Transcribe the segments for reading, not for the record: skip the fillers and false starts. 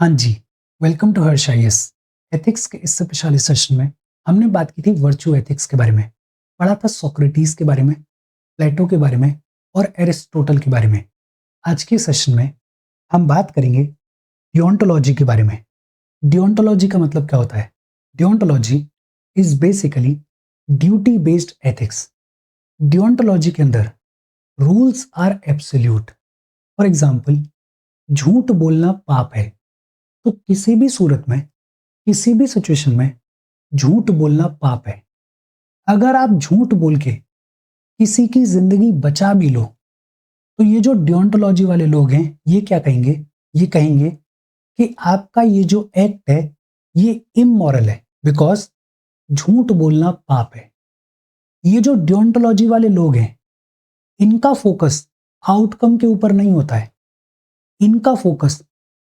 हाँ जी, welcome to Harsh IAS. Ethics के इससे पिछले सेशन में हमने बात की थी वर्चू एथिक्स के बारे में। पढ़ा था सोक्रेटिस के बारे में, प्लेटो के बारे में और एरिस्टोटल के बारे में। आज के सेशन में हम बात करेंगे डियोंटोलॉजी के बारे में। डियोंटोलॉजी का मतलब क्या होता है? Deontology is basically duty based ethics. Deontology के अंदर rules are absolute. For example, झूठ बोलना पाप है, तो किसी भी सूरत में, किसी भी सिचुएशन में झूठ बोलना पाप है। अगर आप झूठ बोल के किसी की जिंदगी बचा भी लो, तो ये जो डियोंटोलॉजी वाले लोग हैं, ये क्या कहेंगे? ये कहेंगे कि आपका ये जो एक्ट है, ये इमोरल है, बिकॉज झूठ बोलना पाप है। ये जो डियोंटोलॉजी वाले लोग हैं, इनका फोकस आउटकम के ऊपर नहीं होता है, इनका फोकस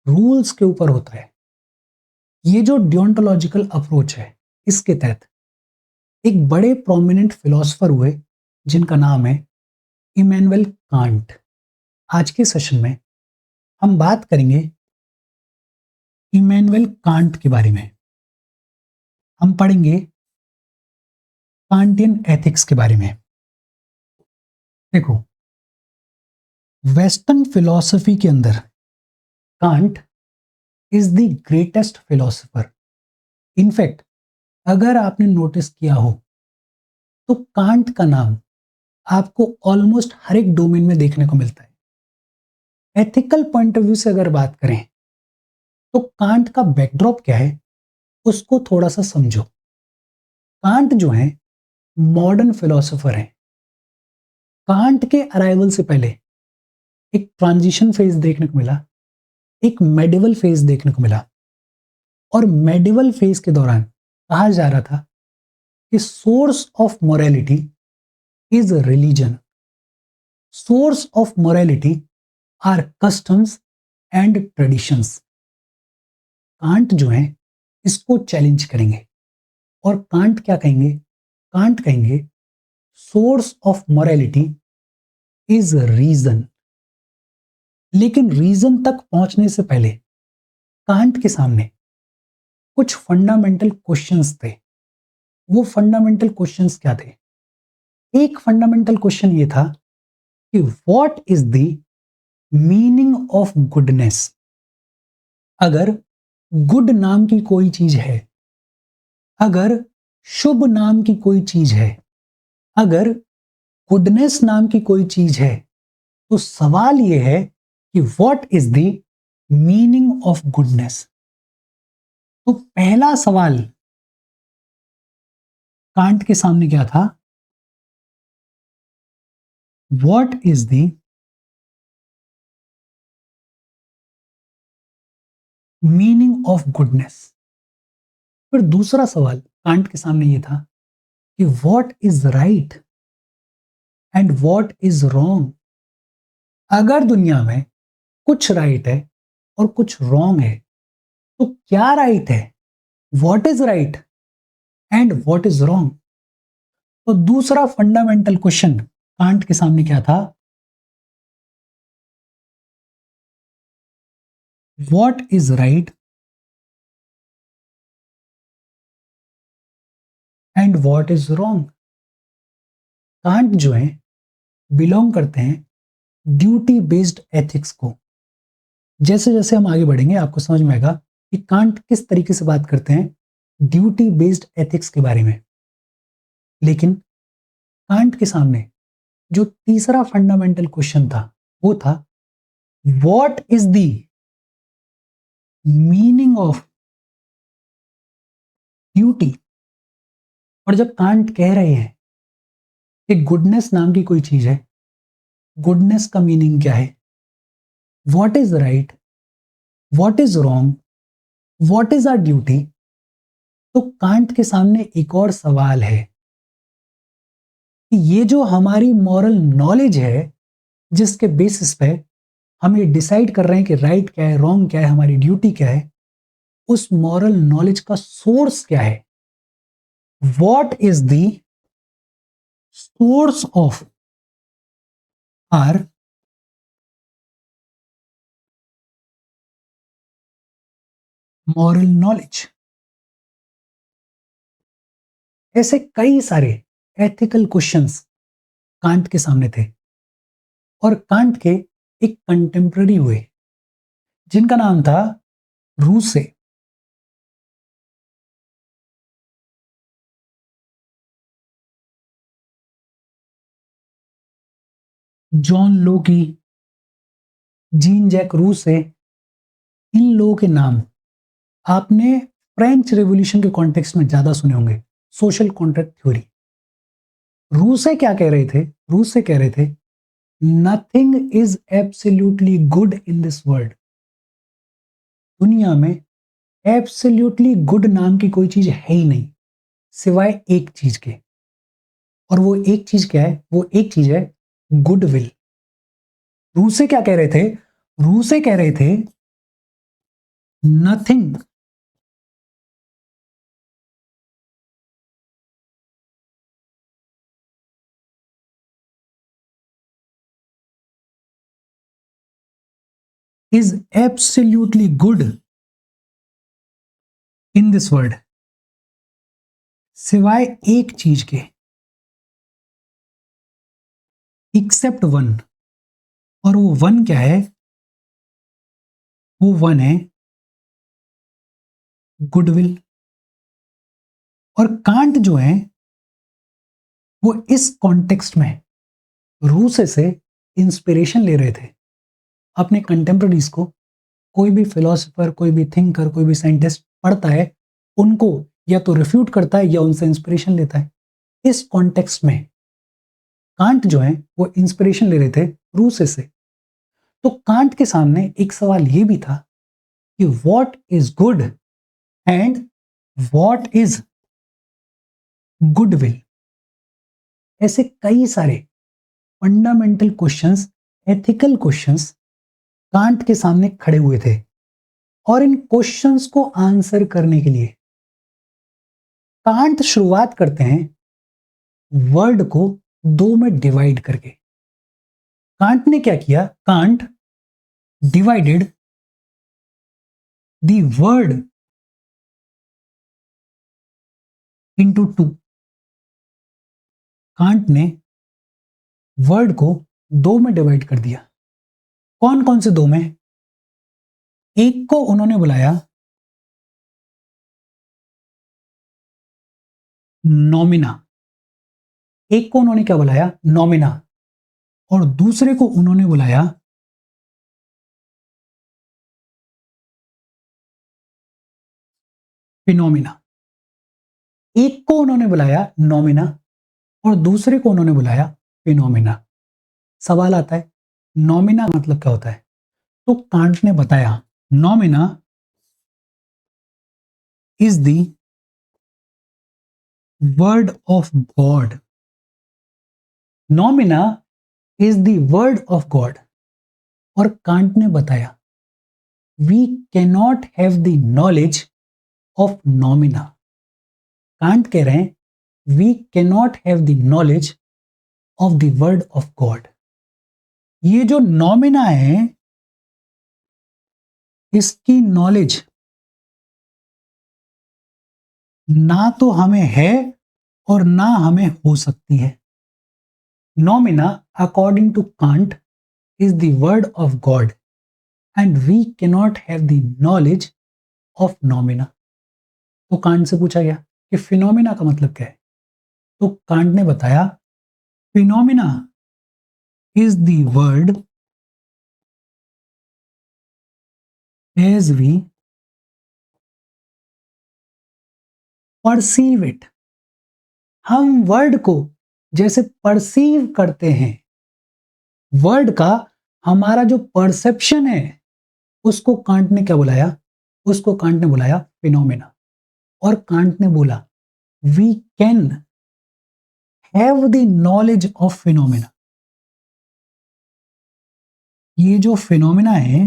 रूल्स के ऊपर होता है। ये जो डियोंटोलॉजिकल अप्रोच है, इसके तहत एक बड़े प्रोमिनेंट फिलोसोफर हुए जिनका नाम है इमैनुअल कांट। आज के सेशन में हम बात करेंगे इमैनुअल कांट के बारे में। हम पढ़ेंगे कांटियन एथिक्स के बारे में। देखो, वेस्टर्न फिलॉसफी के अंदर can't is the greatest philosopher. In fact, अगर आपने नोटिस किया हो, तो कांट का नाम आपको ऑलमोस्ट हर एक डोमेन में देखने को मिलता है। एथिकल पॉइंट ऑफ व्यू से अगर बात करें, तो कांट का बैकड्रॉप क्या है, उसको थोड़ा सा समझो। कांट जो है मॉडर्न फिलोसोफर है। कांट के अराइवल से पहले एक ट्रांजिशन फेज देखने को मिला, एक मेडिवल फेज देखने को मिला। और मेडिवल फेज के दौरान कहा जा रहा था कि source of morality is religion, source of morality are customs and traditions. Kant जो है इसको चैलेंज करेंगे और कांट क्या कहेंगे? कांट कहेंगे source of morality is reason. लेकिन रीजन तक पहुंचने से पहले कांट के सामने कुछ फंडामेंटल क्वेश्चंस थे। वो फंडामेंटल क्वेश्चंस क्या थे? एक फंडामेंटल क्वेश्चन ये था कि what is the meaning of goodness. अगर गुड नाम की कोई चीज है, अगर शुभ नाम की कोई चीज है, अगर गुडनेस नाम की कोई चीज है, तो सवाल यह है कि what is the meaning of goodness. तो पहला सवाल कांट के सामने क्या था? What is the meaning of goodness. फिर दूसरा सवाल कांट के सामने ये था कि what is right and what is wrong. अगर दुनिया में कुछ राइट है और कुछ रॉन्ग है, तो क्या राइट है? What is right and what is wrong. तो दूसरा फंडामेंटल क्वेश्चन कांट के सामने क्या था? What is right and what is wrong. Can't जो है बिलोंग करते हैं ड्यूटी बेस्ड एथिक्स को। जैसे जैसे हम आगे बढ़ेंगे, आपको समझ में आएगा कि कांट किस तरीके से बात करते हैं ड्यूटी बेस्ड एथिक्स के बारे में। लेकिन कांट के सामने जो तीसरा फंडामेंटल क्वेश्चन था, वो था what is the meaning of duty. और जब कांट कह रहे हैं कि गुडनेस नाम की कोई चीज है, गुडनेस का मीनिंग क्या है, what is right, what is wrong, what is our duty, तो कांट के सामने एक और सवाल है कि ये जो हमारी मॉरल नॉलेज है, जिसके बेसिस पे हम ये डिसाइड कर रहे हैं कि राइट क्या है, रॉन्ग क्या है, हमारी ड्यूटी क्या है, उस मॉरल नॉलेज का सोर्स क्या है? What is the source of our moral knowledge. ऐसे कई सारे एथिकल क्वेश्चंस कांट के सामने थे और कांट के एक कंटेम्पररी हुए जिनका नाम था रूसे। जॉन लोकी, जीन जैक रूसे, इन लोगों के नाम आपने फ्रेंच रेवोल्यूशन के कॉन्टेक्स्ट में ज्यादा सुने होंगे। Social contract theory. रूसे क्या कह रहे थे? रूसे कह रहे थे nothing is absolutely good in this world. दुनिया में एब्सोल्युटली गुड नाम की कोई चीज है ही नहीं सिवाय एक चीज के। और वो एक चीज क्या है? वो एक चीज है गुडविल। रूसे क्या कह रहे थे? रूसे कह रहे थे nothing is absolutely good in this world सिवाय एक चीज के, एक्सेप्ट वन। और वो वन क्या है? वो वन है गुडविल। और कांट जो है वो इस कॉन्टेक्स्ट में रूसे से इंस्पिरेशन ले रहे थे अपने कंटेम्पररीज को। कोई भी फिलोसोफर, कोई भी थिंकर, कोई भी साइंटिस्ट पढ़ता है, उनको या तो रिफ्यूट करता है या उनसे इंस्पिरेशन लेता है। इस कॉन्टेक्स्ट में कांट जो है वो इंस्पिरेशन ले रहे थे रूसे से। तो कांट के सामने एक सवाल ये भी था कि what is good and what is goodwill. ऐसे कई सारे fundamental questions, ethical questions can't के सामने खड़े हुए थे। और इन क्वेश्चंस को आंसर करने के लिए कांट शुरुआत करते हैं वर्ड को दो में डिवाइड करके। कांट ने क्या किया? Can't divided the word into two. Can't ने वर्ड को दो में डिवाइड कर दिया। कौन कौन से दो में? एक को उन्होंने बुलाया नॉमिना। एक को उन्होंने क्या बुलाया? नॉमिना। और दूसरे को उन्होंने बुलाया फिनोमिना। एक को उन्होंने बुलाया नॉमिना और दूसरे को उन्होंने बुलाया फिनोमिना। सवाल आता है नॉमिना मतलब क्या होता है? तो कांट ने बताया noumena is the word of God. Noumena is the word of God. और कांट ने बताया we cannot have the knowledge of noumena. Kant कह रहे हैं we cannot have the knowledge of the word of God. ये जो noumena है इसकी नॉलेज ना तो हमें है और ना हमें हो सकती है। Noumena according to Kant is the word of God and we cannot have the knowledge of noumena. तो कांट से पूछा गया कि फिनोमिना का मतलब क्या है? तो कांट ने बताया phenomena is the word as we perceive it. हम वर्ड को जैसे परसीव करते हैं, वर्ड का हमारा जो परसेप्शन है उसको कांट ने क्या बुलाया? उसको कांट ने बुलाया फिनोमेना। और कांट ने बोला we can have the knowledge of phenomena. ये जो फिनोमेना है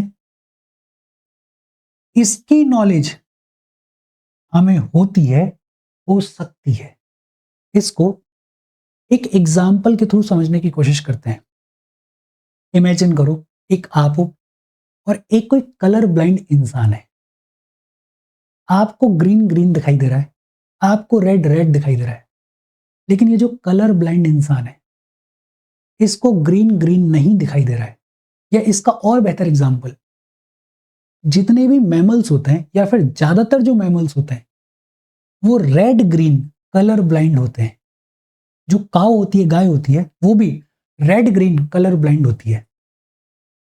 इसकी नॉलेज हमें होती है, हो सकती है। इसको एक एग्जाम्पल के थ्रू समझने की कोशिश करते हैं। इमेजिन करो एक आप हो और एक कोई कलर ब्लाइंड इंसान है। आपको ग्रीन ग्रीन दिखाई दे रहा है, आपको रेड रेड दिखाई दे रहा है, लेकिन ये जो कलर ब्लाइंड इंसान है, इसको ग्रीन ग्रीन नहीं दिखाई दे रहा है। या इसका और बेहतर एग्जाम्पल, जितने भी मैमल्स होते हैं या फिर ज्यादातर जो मैमल्स होते हैं वो रेड ग्रीन कलर ब्लाइंड होते हैं। जो काऊ होती है, गाय होती है, वो भी रेड ग्रीन कलर ब्लाइंड होती है।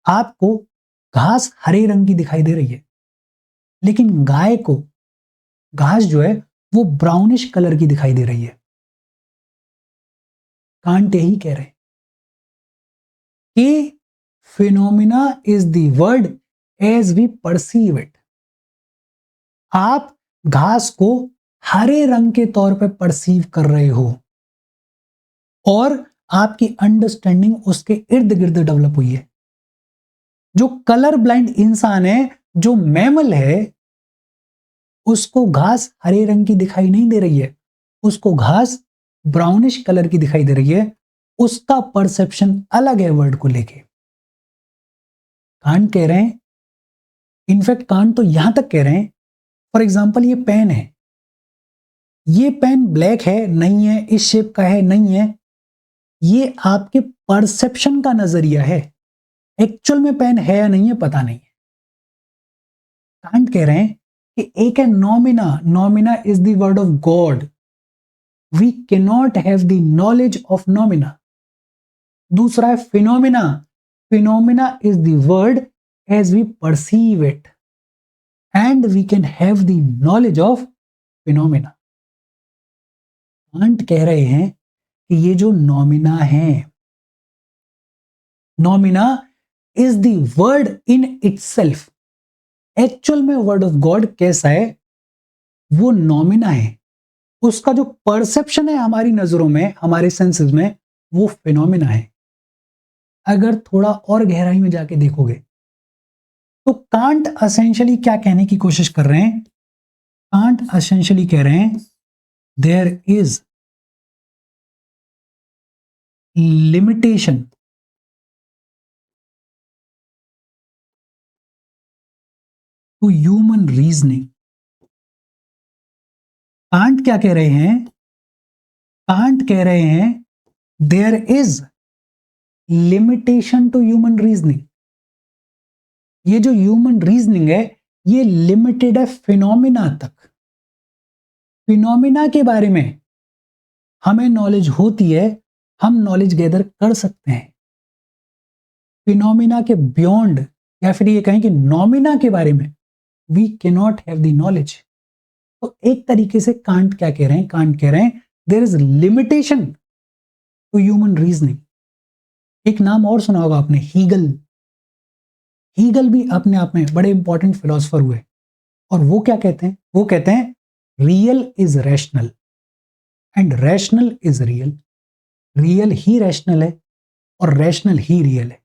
आपको घास हरे रंग की दिखाई दे रही है, लेकिन गाय को घास जो है वो ब्राउनिश कलर की दिखाई दे रही है। कांट यही कह रहे हैं कि phenomena is the word as we perceive it. आप घास को हरे रंग के तौर पर परसीव कर रहे हो और आपकी अंडरस्टैंडिंग उसके इर्द गिर्द डेवलप हुई है। जो कलर ब्लाइंड इंसान है, जो मैमल है, उसको घास हरे रंग की दिखाई नहीं दे रही है, उसको घास ब्राउनिश कलर की दिखाई दे रही है। उसका परसेप्शन अलग है वर्ड को लेके। कांट कह रहे हैं, इनफैक्ट कांट तो यहां तक कह रहे हैं, फॉर एग्जाम्पल ये पेन है, ये पेन ब्लैक है नहीं है, इस शेप का है नहीं है, ये आपके परसेप्शन का नजरिया है। एक्चुअल में पेन है या नहीं है पता नहीं है। कांट कह रहे हैं कि एक है noumena, noumena is the word of God, we can not have the knowledge of noumena. दूसरा है phenomena, phenomena is the word as we perceive it and we can have the knowledge of phenomena. Kant कह रहे हैं कि ये जो noumena है, noumena is the word in itself. Actual में वर्ड ऑफ गॉड कैसा है, वो नॉमिना है। उसका जो परसेप्शन है हमारी नजरों में, हमारे सेंसेस में, वो फिनोमिना है। अगर थोड़ा और गहराई में जाके देखोगे तो कांट एसेंशियली क्या कहने की कोशिश कर रहे हैं? कांट एसेंशियली कह रहे हैं there is limitation to human reasoning. Kant क्या कह रहे हैं? कांट कह रहे हैं there is limitation to human reasoning. ये जो ह्यूमन रीजनिंग है ये लिमिटेड है फिनोमिना तक। फिनोमिना के बारे में हमें नॉलेज होती है, हम नॉलेज गैदर कर सकते हैं। फिनोमिना के बियॉन्ड, या फिर ये कहें कि नॉमिना के बारे में we can not have the knowledge. तो एक तरीके से कांट क्या कह रहे हैं? कांट कह रहे हैं there is limitation to human reasoning. एक नाम और सुना होगा आपने, हीगल। हीगल भी अपने आप में बड़े इंपॉर्टेंट फिलोसोफर हुए, और वो क्या कहते हैं? वो कहते हैं real is rational and rational is real. Real he rational है और रैशनल ही रियल है।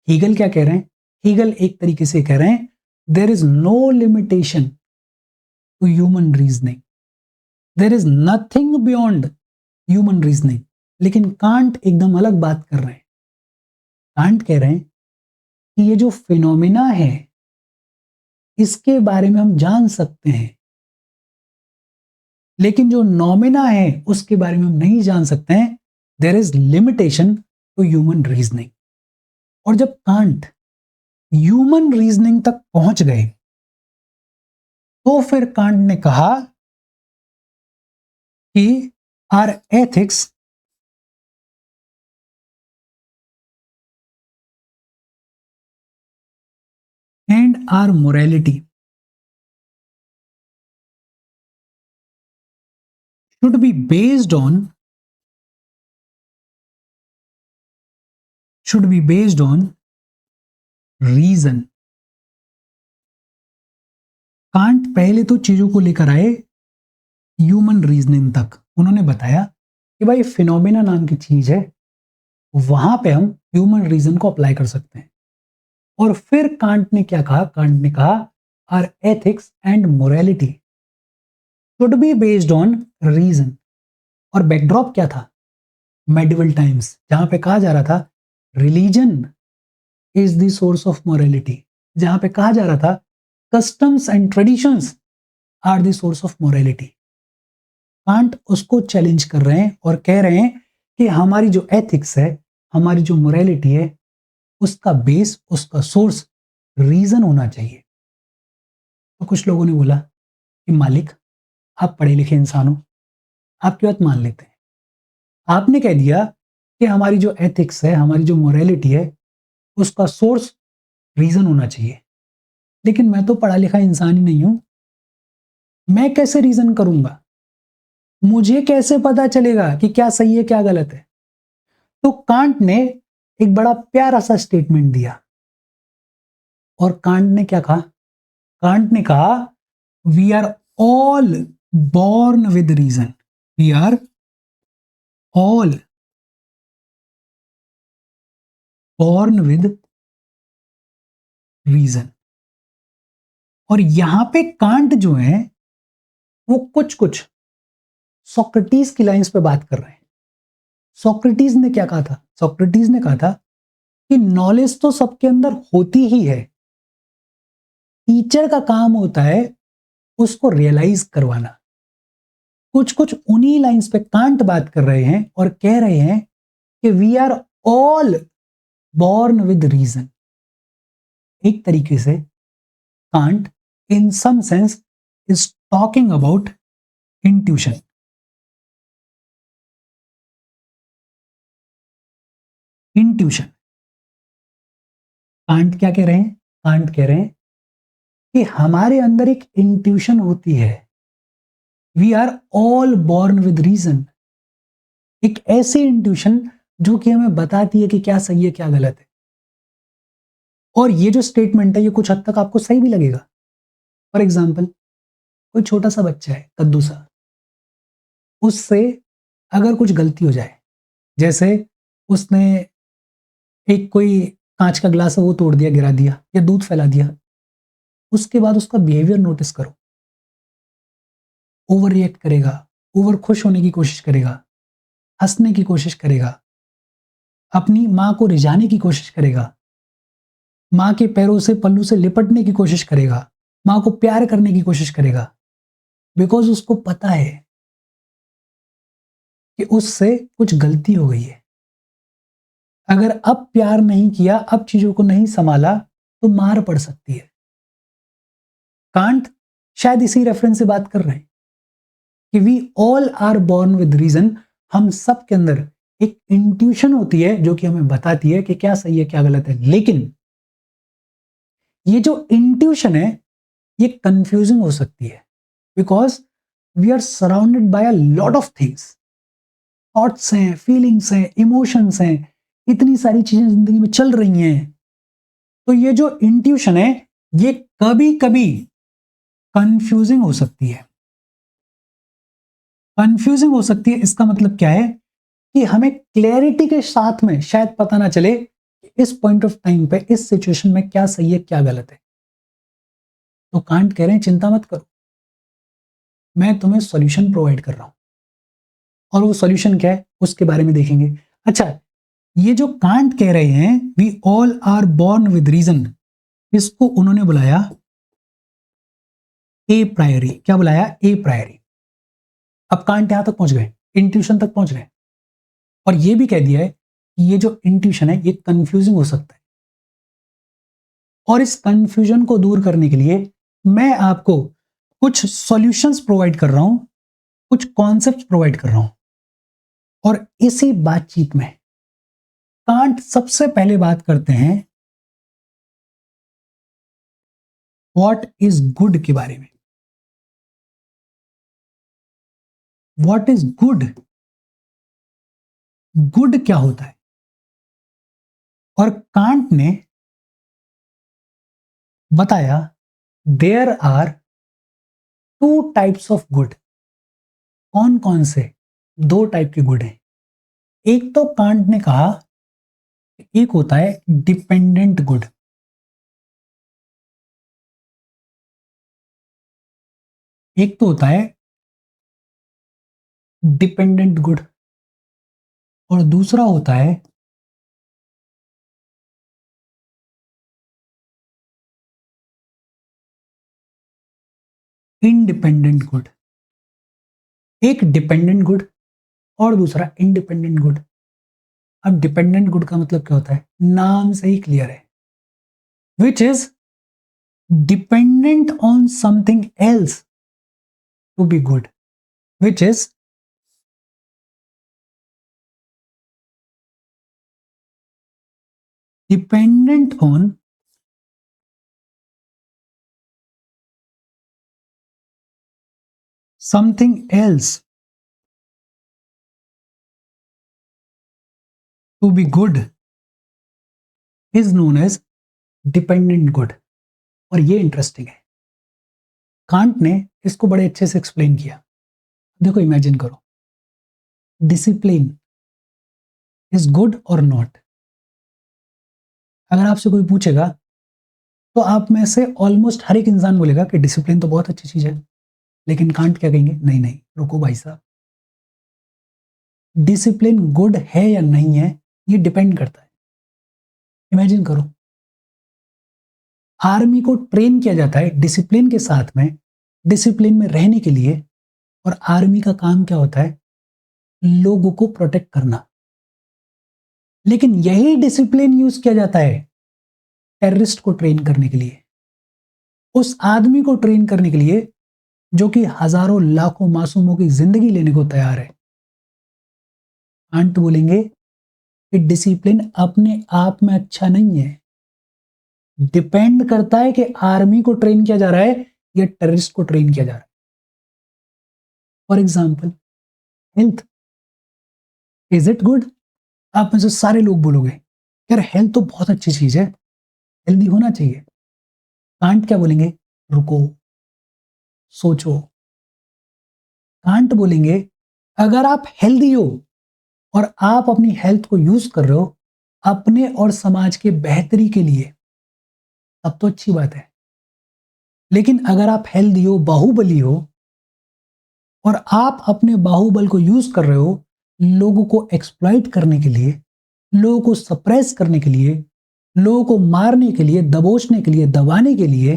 हीगल क्या कह रहे हैं? हीगल एक तरीके से कह रहे हैं there is no limitation to human reasoning, there is nothing beyond human reasoning. लेकिन कांट एकदम अलग बात कर रहे हैं। कांट कह रहे हैं कि ये जो फिनोमिना है इसके बारे में हम जान सकते हैं, लेकिन जो नॉमिना है उसके बारे में हम नहीं जान सकते हैं। There is limitation to human reasoning. और जब कांट ह्यूमन रीजनिंग तक पहुंच गए तो फिर कांट ने कहा कि our ethics and our morality should be based on reason. Kant पहले तो चीजों को लेकर आए ह्यूमन रीजनिंग तक। उन्होंने बताया कि भाई फिनोमिना नाम की चीज है, वहां पे हम ह्यूमन रीजन को अप्लाई कर सकते हैं। और फिर कांट ने क्या कहा? कांट ने कहा our ethics and morality should be based on reason. और बैकड्रॉप क्या था? मेडिवल टाइम्स, जहां पे कहा जा रहा था religion is the source of morality, जहां पे कहा जा रहा था customs and traditions are the source of morality. Kant उसको चैलेंज कर रहे हैं और कह रहे हैं कि हमारी जो एथिक्स है, हमारी जो मोरालिटी है, उसका बेस, उसका सोर्स रीजन होना चाहिए। तो कुछ लोगों ने बोला कि मालिक, आप पढ़े लिखे इंसान हो, आपकी बात मान लेते हैं। आपने कह दिया कि हमारी जो एथिक्स है, हमारी जो मोरालिटी है, उसका सोर्स रीजन होना चाहिए। लेकिन मैं तो पढ़ा लिखा इंसान ही नहीं हूं, मैं कैसे रीजन करूंगा? मुझे कैसे पता चलेगा कि क्या सही है क्या गलत है? तो कांट ने एक बड़ा प्यारा सा स्टेटमेंट दिया। और कांट ने क्या कहा? कांट ने कहा, we are all born with reason. We are all born with reason. और यहां पे कांट जो है वो कुछ कुछ सोक्रेटिस की लाइंस पे बात कर रहे हैं। सोक्रेटिस ने क्या कहा था? सोक्रेटिस ने कहा था कि नॉलेज तो सबके अंदर होती ही है, टीचर का काम होता है उसको रियलाइज करवाना। कुछ कुछ उन्हीं लाइंस पे कांट बात कर रहे हैं और कह रहे हैं कि we are all born with reason। एक तरीके से Kant in some sense is talking about intuition। Intuition. Kant क्या कह रहे हैं? कांट कह रहे हैं कि हमारे अंदर एक इंट्यूशन होती है। We are all born with reason. एक ऐसी इंट्यूशन जो कि हमें बताती है कि क्या सही है क्या गलत है। और ये जो स्टेटमेंट है ये कुछ हद तक आपको सही भी लगेगा। फॉर एग्जाम्पल, कोई छोटा सा बच्चा है, कद्दू सा, उससे अगर कुछ गलती हो जाए, जैसे उसने एक कोई कांच का ग्लास है वो तोड़ दिया, गिरा दिया या दूध फैला दिया, उसके बाद उसका बिहेवियर नोटिस करो। ओवर रिएक्ट करेगा, ओवर खुश होने की कोशिश करेगा, हंसने की कोशिश करेगा, अपनी माँ को रिझाने की कोशिश करेगा, माँ के पैरों से पल्लू से लिपटने की कोशिश करेगा, माँ को प्यार करने की कोशिश करेगा, बिकॉज उसको पता है कि उससे कुछ गलती हो गई है। अगर अब प्यार नहीं किया, अब चीजों को नहीं संभाला, तो मार पड़ सकती है। कांट शायद इसी रेफरेंस से बात कर रहे हैं कि we all are born with reason. हम सब के अंदर एक इंट्यूशन होती है जो कि हमें बताती है कि क्या सही है क्या गलत है। लेकिन ये जो इंट्यूशन है ये कंफ्यूजिंग हो सकती है, because we are surrounded by a lot of things. Thoughts हैं, फीलिंग्स हैं, इमोशंस हैं, इतनी सारी चीजें जिंदगी में चल रही हैं। तो ये जो इंट्यूशन है ये कभी कभी कंफ्यूजिंग हो सकती है। कंफ्यूजिंग हो सकती है इसका मतलब क्या है कि हमें क्लैरिटी के साथ में शायद पता ना चले कि इस पॉइंट ऑफ टाइम पे, इस सिचुएशन में क्या सही है क्या गलत है। तो कांट कह रहे हैं चिंता मत करो, मैं तुम्हें सॉल्यूशन प्रोवाइड कर रहा हूं। और वो सॉल्यूशन क्या है उसके बारे में देखेंगे। अच्छा, ये जो कांट कह रहे हैं we all are born with reason, इसको उन्होंने बुलाया ए प्रायरी। क्या बुलाया? ए प्रायरी। अब कांट यहां तक पहुंच गए, इंट्यूशन तक पहुंच गए, और ये भी कह दिया है कि ये जो इंट्यूशन है ये कंफ्यूजिंग हो सकता है। और इस कंफ्यूजन को दूर करने के लिए मैं आपको कुछ सॉल्यूशंस प्रोवाइड कर रहा हूं, कुछ कॉन्सेप्ट्स प्रोवाइड कर रहा हूं। और इसी बातचीत में कांट सबसे पहले बात करते हैं व्हाट इज गुड के बारे में। What is good? गुड क्या होता है? और कांट ने बताया there are two types of good. कौन कौन से? दो टाइप के गुड हैं। एक तो कांट ने कहा, एक होता है डिपेंडेंट गुड। एक तो होता है डिपेंडेंट गुड और दूसरा होता है इंडिपेंडेंट गुड, एक डिपेंडेंट गुड और दूसरा इंडिपेंडेंट गुड। अब डिपेंडेंट गुड का मतलब क्या होता है, नाम से ही क्लियर है, which is dependent on something else to be good, which is dependent on something else to be good is known as dependent good। और ये इंटरेस्टिंग है, कांट ने इसको बड़े अच्छे से एक्सप्लेन किया। देखो इमेजिन करो, डिसिप्लिन इज गुड और नॉट। अगर आपसे कोई पूछेगा तो आप में से ऑलमोस्ट हर एक इंसान बोलेगा कि डिसिप्लिन तो बहुत अच्छी चीज है, लेकिन कांट क्या कहेंगे, नहीं नहीं रुको भाई साहब, डिसिप्लिन गुड है या नहीं है ये डिपेंड करता है। इमेजिन करो, आर्मी को ट्रेन किया जाता है डिसिप्लिन के साथ में, डिसिप्लिन में रहने के लिए, और आर्मी का काम क्या होता है, लोगों को प्रोटेक्ट करना। लेकिन यही डिसिप्लिन यूज किया जाता है टेररिस्ट को ट्रेन करने के लिए, उस आदमी को ट्रेन करने के लिए जो कि हजारों लाखों मासूमों की जिंदगी लेने को तैयार है। कांट बोलेंगे कि डिसिप्लिन अपने आप में अच्छा नहीं है, डिपेंड करता है कि आर्मी को ट्रेन किया जा रहा है या टेररिस्ट को ट्रेन किया जा रहा है। For example, health, is it good? आप में से सारे लोग बोलोगे यार हेल्थ तो बहुत अच्छी चीज है, हेल्दी होना चाहिए। कांट क्या बोलेंगे, रुको सोचो। कांट बोलेंगे अगर आप हेल्दी हो और आप अपनी हेल्थ को यूज कर रहे हो अपने और समाज के बेहतरी के लिए, तब तो अच्छी बात है। लेकिन अगर आप हेल्दी हो, बाहुबली हो, और आप अपने बाहुबल को यूज कर रहे हो लोगों को एक्सप्लॉइट करने के लिए, लोगों को सप्रेस करने के लिए, लोगों को मारने के लिए, दबोचने के लिए, दबाने के लिए,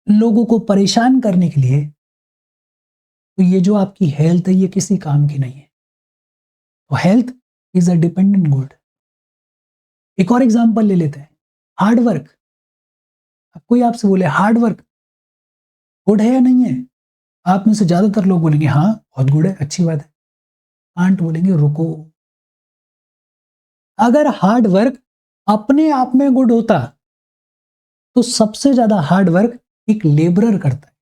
लोगों को परेशान करने के लिए, तो ये जो आपकी हेल्थ है ये किसी काम की नहीं है। तो health is a dependent good. एक और एग्जांपल ले लेते हैं, हार्ड वर्क। अब कोई आपसे बोले हार्ड वर्क गुड है या नहीं है, आप में से ज्यादातर लोग बोलेंगे हाँ बहुत गुड है, अच्छी बात है। कांट बोलेंगे रुको, अगर हार्ड वर्क अपने आप में गुड होता तो सबसे ज्यादा हार्ड वर्क एक लेबरर करता है,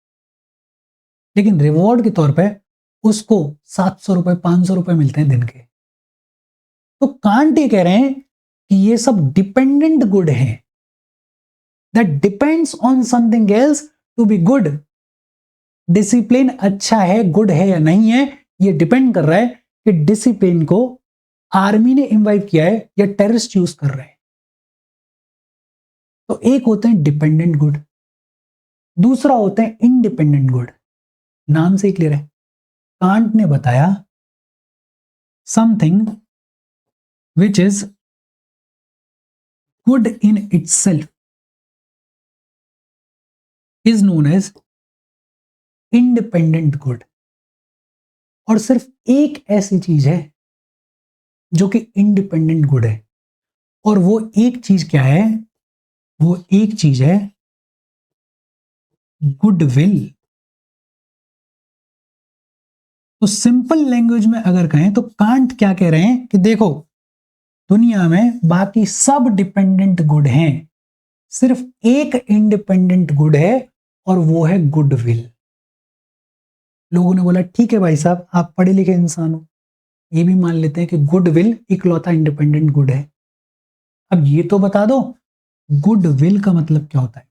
लेकिन रिवॉर्ड के तौर पे उसको 700 रुपए 500 रुपए मिलते हैं दिन के। तो कांट ये कह रहे हैं कि ये सब डिपेंडेंट गुड है, that depends on something else to be good. Discipline अच्छा है, गुड है या नहीं है, ये डिपेंड कर रहा है कि डिसिप्लिन को आर्मी ने इन्वाइव किया है या टेररिस्ट यूज कर रहे हैं। तो एक होते हैं डिपेंडेंट गुड, दूसरा होते हैं इंडिपेंडेंट गुड। नाम से ही क्लियर है, कांट ने बताया something which is good in itself is known as independent good. और सिर्फ एक ऐसी चीज है जो कि इंडिपेंडेंट गुड है, और वो एक चीज क्या है, वो एक चीज है गुडविल। तो सिंपल लैंग्वेज में अगर कहें तो कांट क्या कह रहे हैं कि देखो दुनिया में बाकी सब डिपेंडेंट गुड हैं, सिर्फ एक इंडिपेंडेंट गुड है और वो है गुडविल। लोगों ने बोला ठीक है भाई साहब आप पढ़े लिखे इंसान हो, ये भी मान लेते हैं कि गुडविल इकलौता इंडिपेंडेंट गुड है। अब ये तो बता दो गुडविल का मतलब क्या होता है।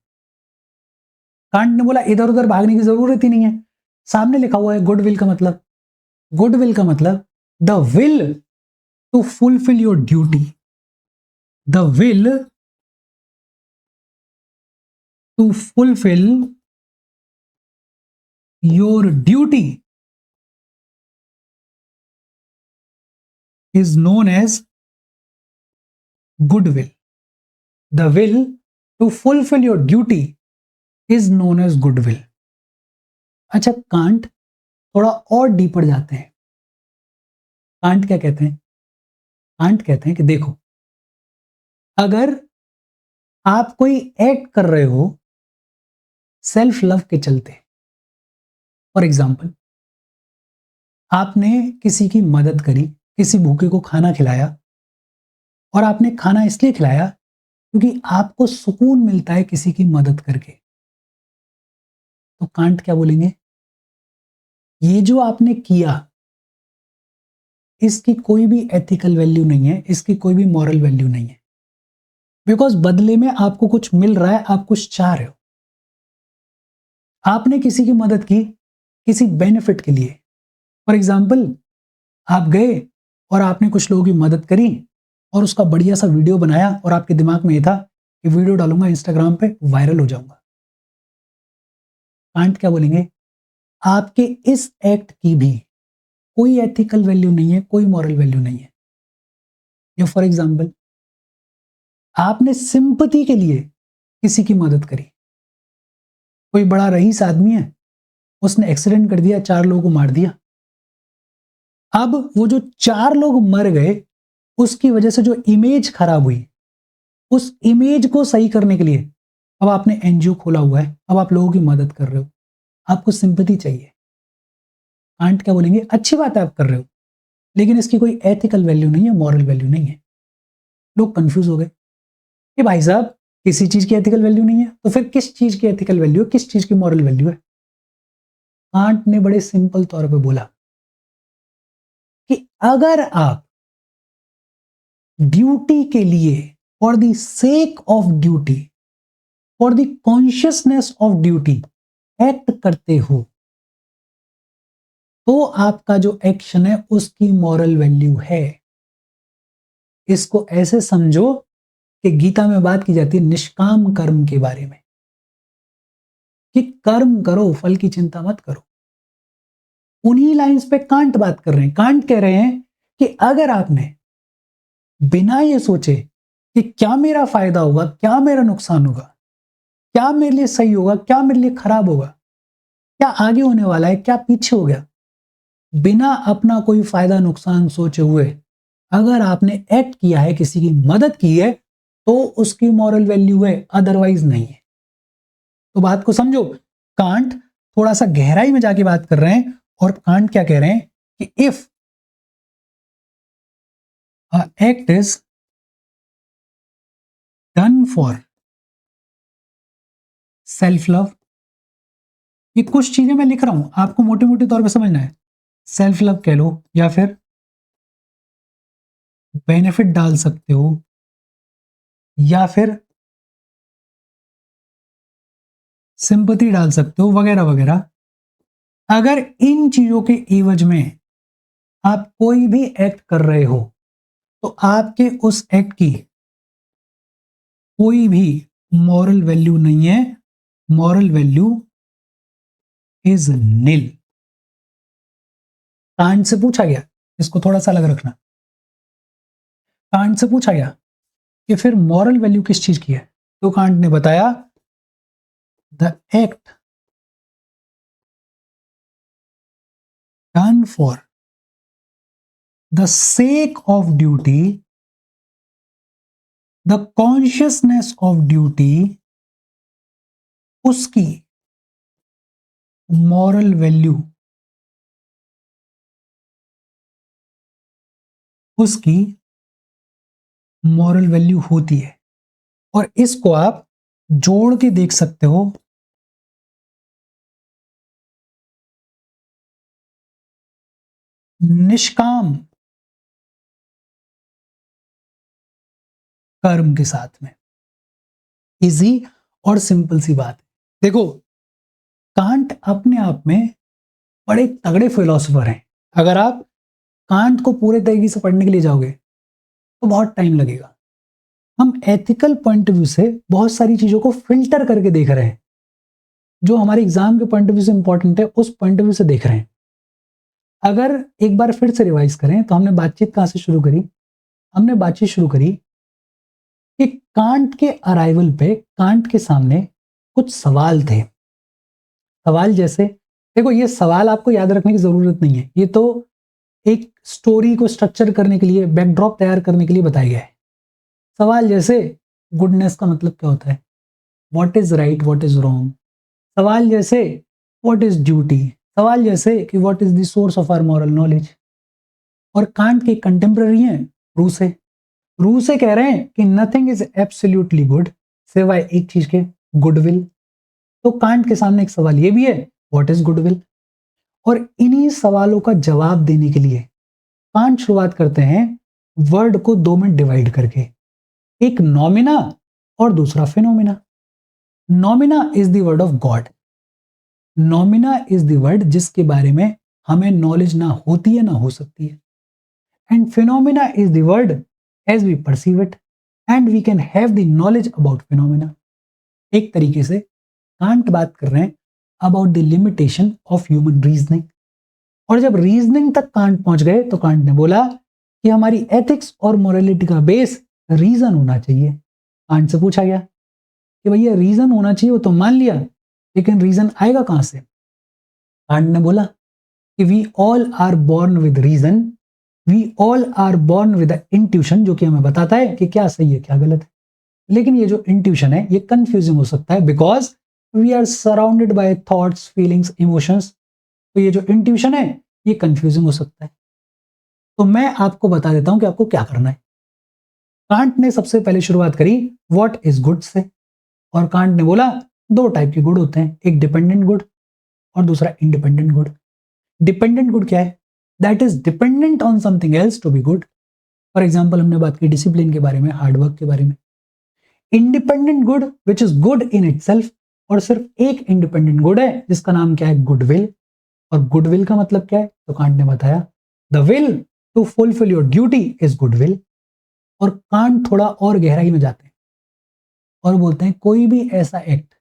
कांट ने बोला इधर उधर भागने की जरूरत ही नहीं है, सामने लिखा हुआ है गुडविल का मतलब। गुडविल का मतलब the will to fulfil your duty, the will to fulfil your duty is known as goodwill. The will to fulfill your duty is known as goodwill. अच्छा, कांट थोड़ा और डीपर जाते हैं। कांट क्या कहते हैं? कांट कहते हैं कि देखो, अगर आप कोई एक्ट कर रहे हो सेल्फ लव के चलते, फॉर एग्जाम्पल आपने किसी की मदद करी, किसी भूखे को खाना खिलाया, और आपने खाना इसलिए खिलाया क्योंकि आपको सुकून मिलता है किसी की मदद करके, तो कांट क्या बोलेंगे? ये जो आपने किया, इसकी कोई भी एथिकल वैल्यू नहीं है, इसकी कोई भी मॉरल वैल्यू नहीं है, बिकॉज बदले में आपको कुछ मिल रहा है, आप कुछ चाह रहे हो। आपने किसी की मदद की किसी बेनिफिट के लिए, फॉर एग्जाम्पल आप गए और आपने कुछ लोगों की मदद करी और उसका बढ़िया सा वीडियो बनाया, और आपके दिमाग में ये था कि वीडियो डालूंगा इंस्टाग्राम पे, वायरल हो जाऊंगा। कांट क्या बोलेंगे? आपके इस एक्ट की भी कोई एथिकल वैल्यू नहीं है, कोई मॉरल वैल्यू नहीं है। या फॉर एग्जाम्पल आपने सिंपैथी के लिए किसी की मदद करी, कोई बड़ा रईस आदमी है, उसने एक्सीडेंट कर दिया, 4 लोगों को मार दिया। अब वो जो 4 लोग मर गए, उसकी वजह से जो इमेज खराब हुई, उस इमेज को सही करने के लिए अब आपने एनजीओ खोला हुआ है, अब आप लोगों की मदद कर रहे हो, आपको सिंपैथी चाहिए। कांट क्या बोलेंगे? अच्छी बात है आप कर रहे हो, लेकिन इसकी कोई एथिकल वैल्यू नहीं है, मॉरल वैल्यू नहीं है। लोग कंफ्यूज हो गए कि भाई साहब किसी चीज की एथिकल वैल्यू नहीं है, तो फिर किस चीज की एथिकल वैल्यू है, किस चीज की मॉरल वैल्यू है? कांट ने बड़े सिंपल तौर पे बोला कि अगर आप ड्यूटी के लिए, for the sake of duty, for the consciousness of duty act करते हो, तो आपका जो एक्शन है उसकी मॉरल वैल्यू है। इसको ऐसे समझो कि गीता में बात की जाती है निष्काम कर्म के बारे में, कि कर्म करो, फल की चिंता मत करो। उन्हीं लाइंस पे कांट बात कर रहे हैं। कांट कह रहे हैं कि अगर आपने बिना ये सोचे कि क्या मेरा फायदा होगा, क्या मेरा नुकसान होगा, क्या मेरे लिए सही होगा, क्या मेरे लिए खराब होगा, क्या आगे होने वाला है, क्या पीछे हो गया, बिना अपना कोई फायदा नुकसान सोचे हुए अगर आपने एक्ट किया है, किसी की मदद की है, तो उसकी मॉरल वैल्यू है, अदरवाइज नहीं है। तो बात को समझो, कांट थोड़ा सा गहराई में जाके बात कर रहे हैं, और कांट क्या कह रहे हैं कि if act is done for self love, ये कुछ चीजें मैं लिख रहा हूं, आपको मोटे मोटे तौर पे समझना है। सेल्फ लव कह लो, या फिर बेनिफिट डाल सकते हो, या फिर सिंपैथी डाल सकते हो, वगैरह वगैरह। अगर इन चीजों के एवज में आप कोई भी एक्ट कर रहे हो, तो आपके उस एक्ट की कोई भी मॉरल वैल्यू नहीं है, moral value is nil. Kant से पूछा गया, इसको थोड़ा सा अलग रखना, कांट से पूछा गया कि फिर मॉरल वैल्यू किस चीज की है, तो कांट ने बताया the act done for the sake of duty, the consciousness of duty, उसकी मॉरल वैल्यू, उसकी मॉरल वैल्यू होती है। और इसको आप जोड़ के देख सकते हो निष्काम कर्म के साथ में। इजी और सिंपल सी बात है। देखो, कांट अपने आप में बड़े तगड़े फिलोसोफर हैं। अगर आप कांट को पूरे तरीके से पढ़ने के लिए जाओगे तो बहुत टाइम लगेगा। हम एथिकल पॉइंट ऑफ व्यू से बहुत सारी चीजों को फिल्टर करके देख रहे हैं, जो हमारे एग्जाम के पॉइंट ऑफ व्यू से इंपॉर्टेंट है, उस पॉइंट ऑफ व्यू से देख रहे हैं। अगर एक बार फिर से रिवाइज करें तो हमने बातचीत कहां से शुरू करी? हमने बातचीत शुरू करी कि कांट के अराइवल पे कांट के सामने कुछ सवाल थे। सवाल जैसे देखो ये सवाल आपको याद रखने की जरूरत नहीं है, ये तो एक स्टोरी को स्ट्रक्चर करने के लिए, बैकड्रॉप तैयार करने के लिए बताया गया है। सवाल जैसे गुडनेस का मतलब क्या होता है, what is right what is wrong. सवाल जैसे व्हाट इज ड्यूटी। सवाल जैसे कि what is the source of our moral knowledge. और कांट के कंटेम्प्रेरी हैं रूसे। रूसे कह रहे हैं कि नथिंग इज एब्सोल्युटली गुड सिवाय एक चीज के, गुडविल। तो कांट के सामने एक सवाल ये भी है, व्हाट इज गुडविल। और इन्हीं सवालों का जवाब देने के लिए कांट शुरुआत करते हैं वर्ड को दो में डिवाइड करके, एक नॉमिना और दूसरा phenomena. Noumena is the word of God. Noumena is the word जिसके बारे में हमें नॉलेज ना होती है ना हो सकती है। And phenomena is the word as we perceive it and we can have the knowledge about phenomena. एक तरीके से कांट बात कर रहे हैं about the limitation of human reasoning. और जब रीजनिंग तक कांट पहुंच गए तो कांट ने बोला कि हमारी एथिक्स और मोरालिटी का बेस रीजन होना चाहिए। कांट से पूछा गया कि भैया रीजन होना चाहिए, वो तो मान लिया, लेकिन रीजन आएगा कहां से। कांट ने बोला कि we all are born with reason, we all are born with intuition, जो कि हमें बताता है कि क्या सही है क्या गलत है। लेकिन ये जो इंट्यूशन है ये कंफ्यूजिंग हो सकता है because we are surrounded by thoughts feelings emotions. तो ये जो इंट्यूशन है ये कंफ्यूजिंग हो सकता है। तो मैं आपको बता देता हूं कि आपको क्या करना है। कांट ने सबसे पहले शुरुआत करी व्हाट इज गुड से। और कांट ने बोला दो टाइप के गुड होते हैं, एक डिपेंडेंट गुड और दूसरा इंडिपेंडेंट गुड। डिपेंडेंट गुड क्या है, that is dependent on something else to be good. For example हमने बात की डिसिप्लिन के बारे में, हार्डवर्क के बारे में। Independent good which is good in itself, और सिर्फ एक इंडिपेंडेंट गुड है जिसका नाम क्या है, गुडविल। और गुडविल का मतलब क्या है, तो कांट ने बताया the will to fulfil your duty is goodwill. और कांट थोड़ा और गहराई में जाते हैं और बोलते हैं कोई भी ऐसा एक्ट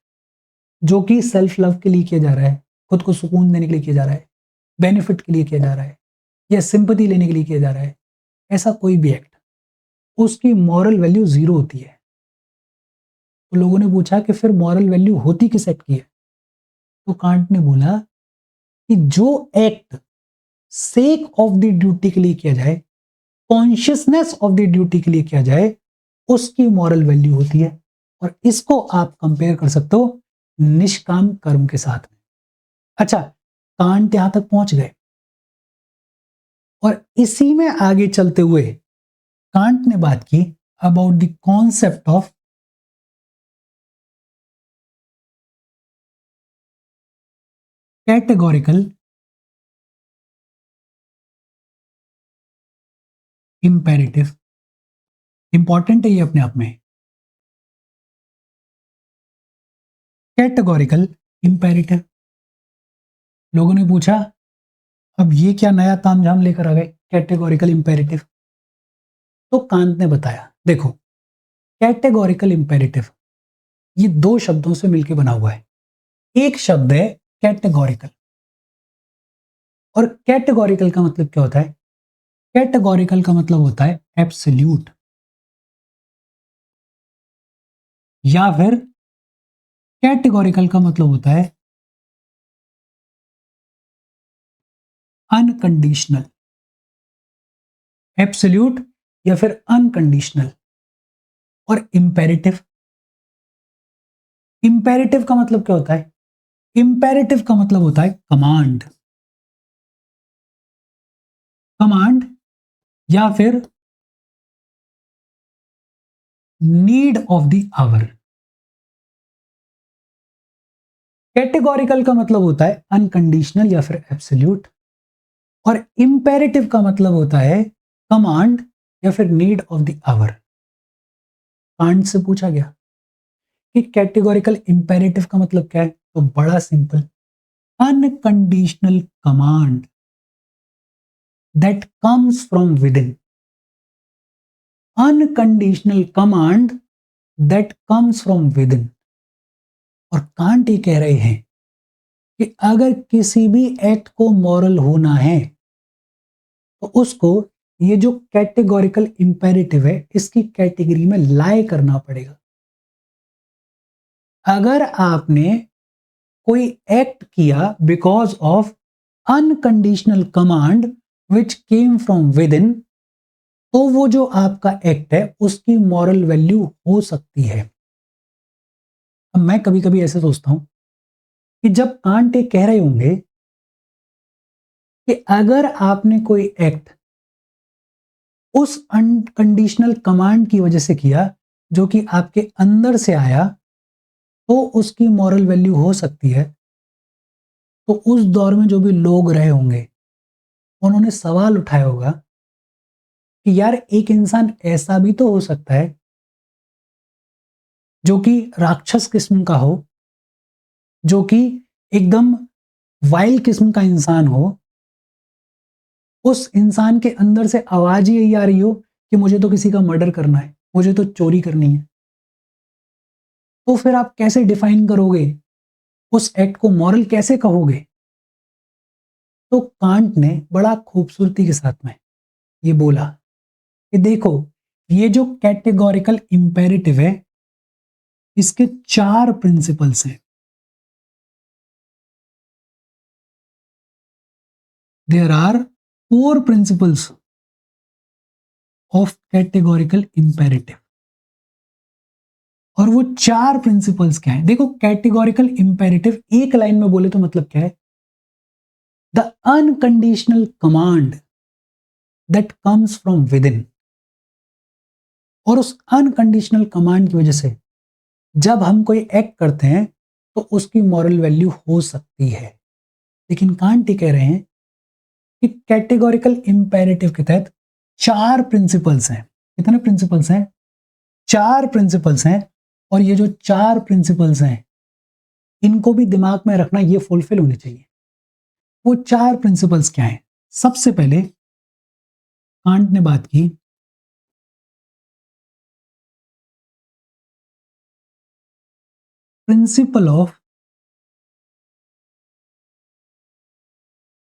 जो कि सेल्फ लव के लिए किया जा रहा है, खुद को सुकून देने के लिए किया जा रहा है, बेनिफिट के लिए किया जा रहा है, या सिंपैथी लेने के लिए किया जा रहा है, ऐसा कोई भी एक्ट, उसकी मॉरल वैल्यू जीरो होती है। तो लोगों ने पूछा कि फिर मॉरल वैल्यू होती किस एक्ट की है। तो कांट ने बोला कि जो act sake of the duty के लिए किया जाए, कॉन्शियसनेस ऑफ द ड्यूटी के लिए किया जाए, उसकी मॉरल वैल्यू होती है। और इसको आप कंपेयर कर सकते हो निष्काम कर्म के साथ में। अच्छा, कांट यहां तक पहुंच गए और इसी में आगे चलते हुए कांट ने बात की about the concept of categorical imperative. Important है ये अपने आप में। Categorical imperative. लोगों ने पूछा अब ये क्या नया तामझाम लेकर आ गए कैटेगोरिकल इंपेरेटिव। तो कांट ने बताया देखो, कैटेगोरिकल इंपेरेटिव ये दो शब्दों से मिलकर बना हुआ है। एक शब्द है कैटेगोरिकल, और कैटेगोरिकल का मतलब क्या होता है, कैटेगोरिकल का मतलब होता है एब्सोल्यूट, या फिर कैटेगोरिकल का मतलब होता है अनकंडीशनल। एब्सोल्यूट या फिर अनकंडीशनल। और इंपेरेटिव, इंपेरेटिव का मतलब क्या होता है, इंपेरेटिव का मतलब होता है कमांड। कमांड या फिर need of the hour. Categorical का मतलब होता है अनकंडीशनल या फिर एब्सोल्यूट, और इंपेरेटिव का मतलब होता है कमांड या फिर need of the hour. Kant से पूछा गया कि कैटेगोरिकल इंपेरेटिव का मतलब क्या है, तो बड़ा simple, unconditional command that comes from with in. Unconditional command that comes from with in. और कांट ये कह रहे हैं कि अगर किसी भी एक्ट को मॉरल होना है तो उसको ये जो कैटेगोरिकल इंपेरेटिव है इसकी कैटेगरी में लाई करना पड़ेगा। अगर आपने कोई एक्ट किया because of unconditional command which came from with in, तो वो जो आपका एक्ट है उसकी मॉरल वैल्यू हो सकती है। अब मैं कभी कभी ऐसे सोचता हूं कि जब कांट ये कह रहे होंगे कि अगर आपने कोई एक्ट उस अनकंडीशनल कमांड की वजह से किया जो कि आपके अंदर से आया, तो उसकी मॉरल वैल्यू हो सकती है। तो उस दौर में जो भी लोग रहे होंगे उन्होंने सवाल उठाया होगा कि यार एक इंसान ऐसा भी तो हो सकता है जो कि राक्षस किस्म का हो, जो कि एकदम वाइल्ड किस्म का इंसान हो, उस इंसान के अंदर से आवाज ही यही आ रही हो कि मुझे तो किसी का मर्डर करना है, मुझे तो चोरी करनी है। तो फिर आप कैसे डिफाइन करोगे उस एक्ट को, मॉरल कैसे कहोगे? तो कांट ने बड़ा खूबसूरती के साथ में ये बोला कि देखो, ये जो कैटेगोरिकल इंपेरेटिव है इसके 4 प्रिंसिपल्स हैं। There are 4 principles of categorical imperative. और वो 4 प्रिंसिपल्स क्या है? देखो, कैटेगोरिकल इंपेरेटिव एक लाइन में बोले तो मतलब क्या है? The unconditional command that comes from with in. और उस अनकंडीशनल कमांड की वजह से जब हम कोई एक्ट करते हैं तो उसकी मॉरल वैल्यू हो सकती है। लेकिन कांट ये कह रहे हैं कि कैटेगोरिकल इंपेरेटिव के तहत 4 प्रिंसिपल्स हैं। कितने प्रिंसिपल्स हैं? 4 प्रिंसिपल्स हैं। और ये जो 4 प्रिंसिपल्स हैं इनको भी दिमाग में रखना, ये फुलफिल होने चाहिए। वो 4 प्रिंसिपल्स क्या हैं? सबसे पहले कांट ने बात की principal of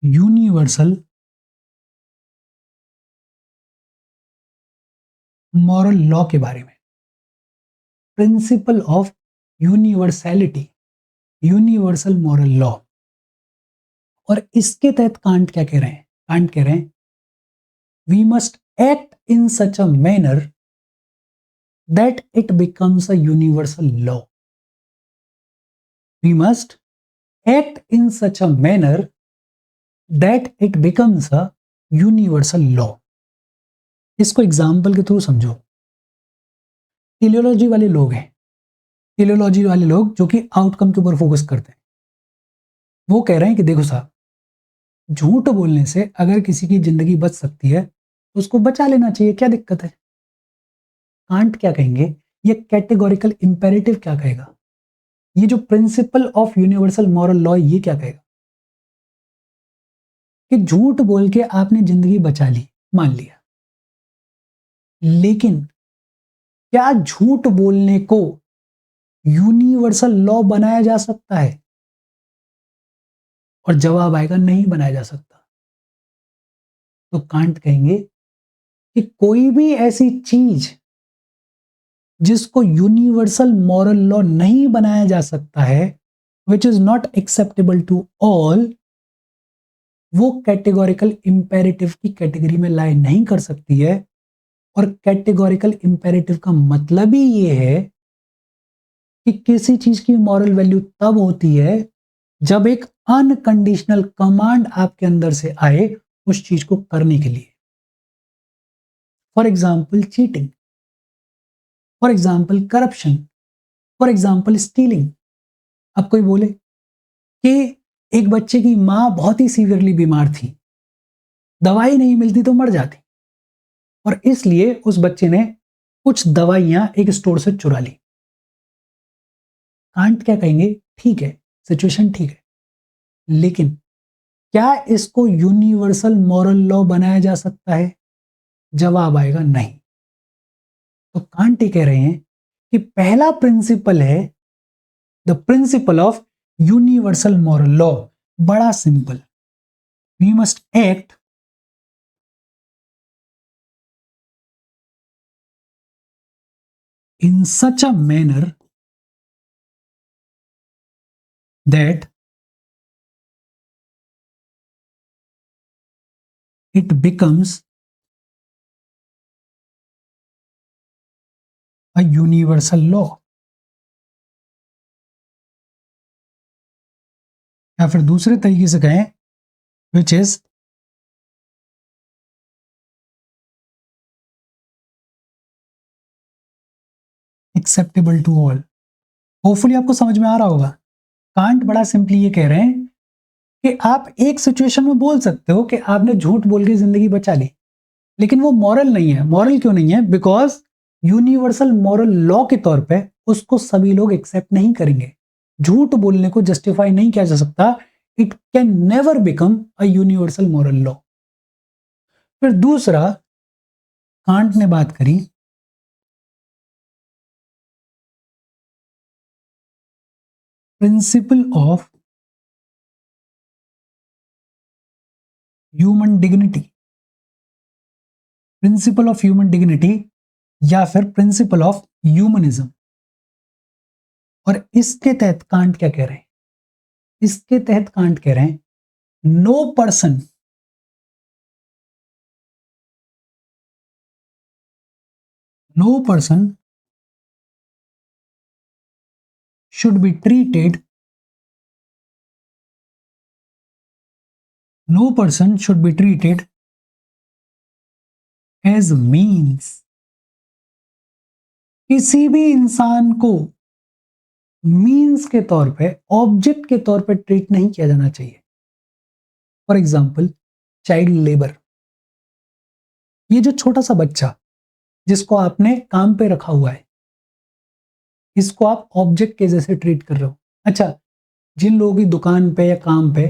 universal moral law के बारे में। Principle of universality, universal moral law. और इसके तहत कांट क्या कह रहे हैं? कांट कह रहे हैं we must act in such a manner that it becomes a universal law. We must act in such a manner that it becomes a universal law. इसको एग्जाम्पल के थ्रू समझो। टेलियोलॉजी वाले लोग हैं, टेलियोलॉजी वाले लोग जो कि आउटकम के ऊपर फोकस करते हैं, वो कह रहे हैं कि देखो साहब, झूठ बोलने से अगर किसी की जिंदगी बच सकती है तो उसको बचा लेना चाहिए, क्या दिक्कत है? कांट क्या कहेंगे? ये कैटेगोरिकल इंपेरेटिव क्या कहेगा? ये जो principal of universal moral law ये क्या कहेगा? कि झूठ बोल के आपने जिंदगी बचा ली, मान लिया, लेकिन क्या झूठ बोलने को यूनिवर्सल लॉ बनाया जा सकता है? और जवाब आएगा नहीं बनाया जा सकता। तो कांट कहेंगे कि कोई भी ऐसी चीज जिसको यूनिवर्सल मॉरल लॉ नहीं बनाया जा सकता है, which is not acceptable to all, वो कैटेगोरिकल इंपेरेटिव की कैटेगरी में लाई नहीं कर सकती है। और कैटेगोरिकल इंपेरेटिव का मतलब ही ये है कि किसी चीज की मॉरल वैल्यू तब होती है जब एक अनकंडीशनल कमांड आपके अंदर से आए उस चीज को करने के लिए। For example cheating, for example corruption, for example stealing. अब कोई बोले कि एक बच्चे की मां बहुत ही सीवियरली बीमार थी, दवाई नहीं मिलती तो मर जाती, और इसलिए उस बच्चे ने कुछ दवाइयां एक स्टोर से चुरा ली। कांट क्या कहेंगे? ठीक है, सिचुएशन ठीक है, लेकिन क्या इसको यूनिवर्सल मॉरल लॉ बनाया जा सकता है? जवाब आएगा नहीं। तो कांट ये कह रहे हैं कि पहला प्रिंसिपल है the principle of universal moral law, बड़ा simple. We must act in such a manner that it becomes a universal law, या फिर दूसरे तरीके से कहें which is acceptable to all. Hopefully आपको समझ में आ रहा होगा। कांट बड़ा सिंपली ये कह रहे हैं कि आप एक सिचुएशन में बोल सकते हो कि आपने झूठ बोल के जिंदगी बचा ली, लेकिन वो मॉरल नहीं है। मॉरल क्यों नहीं है? बिकॉज यूनिवर्सल मॉरल लॉ के तौर पे उसको सभी लोग एक्सेप्ट नहीं करेंगे। झूठ बोलने को जस्टिफाई नहीं किया जा सकता। It can never become a universal moral law. फिर दूसरा, कांट ने बात करी principal of human dignity, principal of human dignity या फिर प्रिंसिपल ऑफ ह्यूमनिज्म। और इसके तहत कांट क्या कह रहे हैं? इसके तहत कांट कह रहे हैं no person should be treated no person should be treated as means। किसी भी इंसान को मीन्स के तौर पे, ऑब्जेक्ट के तौर पे ट्रीट नहीं किया जाना चाहिए। फॉर एग्जाम्पल चाइल्ड लेबर, ये जो छोटा सा बच्चा जिसको आपने काम पे रखा हुआ है, इसको आप ऑब्जेक्ट के जैसे ट्रीट कर रहे हो। अच्छा, जिन लोगों की दुकान पे या काम पे